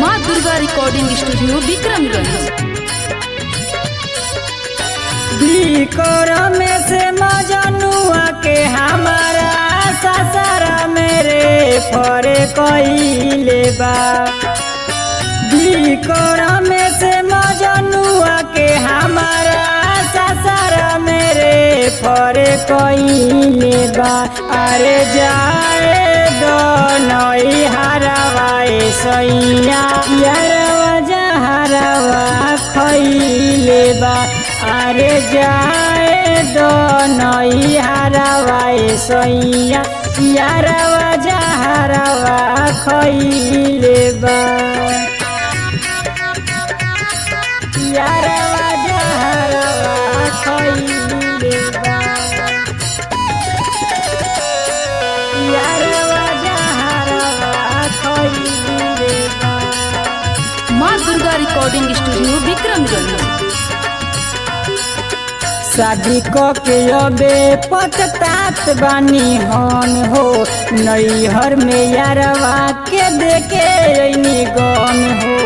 माँ Durga recording studio Vikramganj. Vikram से मजनुआ के हमारा ससरा मेरे फरे कइले बा। विक्रम से मजनुआ के हमारा ससरा मेरे फरे कइले बा। अरे जाए दो नई हरवाए सैया यारवा जहरवा खइले बा। अरे जाए दो नई हरवाए सैया यारवा जहरवा खइले बा। यारवा जहरवा खइले बा। यारवा जहरवा खइले बा। माँ दुर्गा रिकॉर्डिंग स्टूडियो विक्रमगंज। शादी के अबे पछतात बानी हन हो। नैहर में यारवा के देखे अइनी गन हो।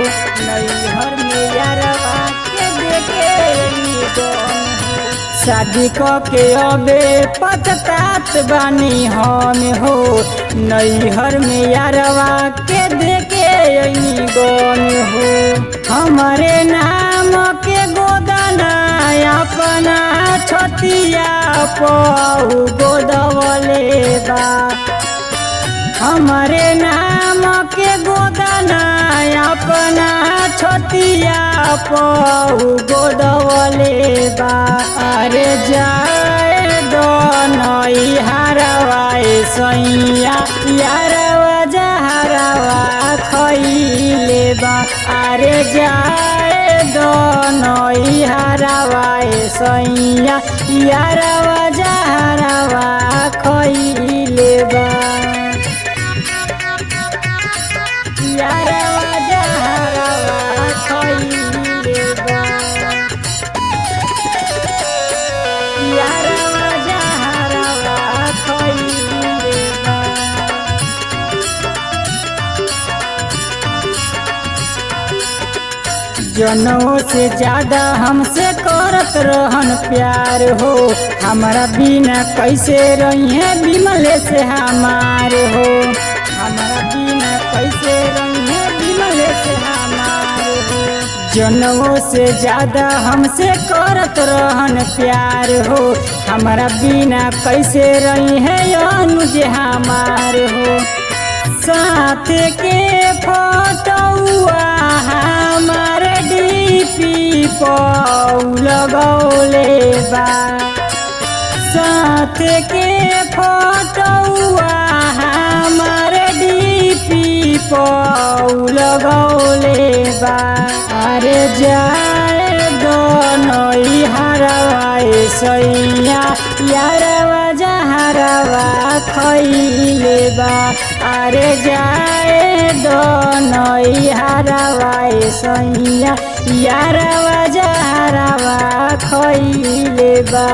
नैहर में यारवा के देखे अइनी गन हो। शादी के अबे पछतात बानी हन हो। नैहर में यारवा के देखे अइनी गन हो। हमारे नाम के गोदना अपना छतिया पऊ गोदवले बा। हमारे नाम के गोदना अपना छतिया पऊ गोदवले बा। अरे जाए दो नई हरवाए सैया यारवा जहरवा खइले बा। अरे जाए दो नई हरवाए सैया यारवा जहरवा खइले बा। यारवा जहरवा खइले बा। यारवा जहरवा खइले बा। जनों से ज्यादा हमसे करत रहन प्यार हो। हमारा बिना कैसे रहिए बिमले से हमार हो। हमारा बिना कैसे रहिए बिमले से हमार हो। जनों से ज्यादा हमसे करत रहन प्यार हो। हमारा बिना कैसे रहिए अनुज हमार हो। साथ के फोटोआ हमार डीपी पऊ लगौले बा। साथ के फोटोआ हमार डीपी पऊ लगौले बा। अरे जाए दो नई हरवाए सैया यारवा जहरवा खइले बा। अरे जाए दो नई हरवाए सैया यारवा जहरवा खइले बा।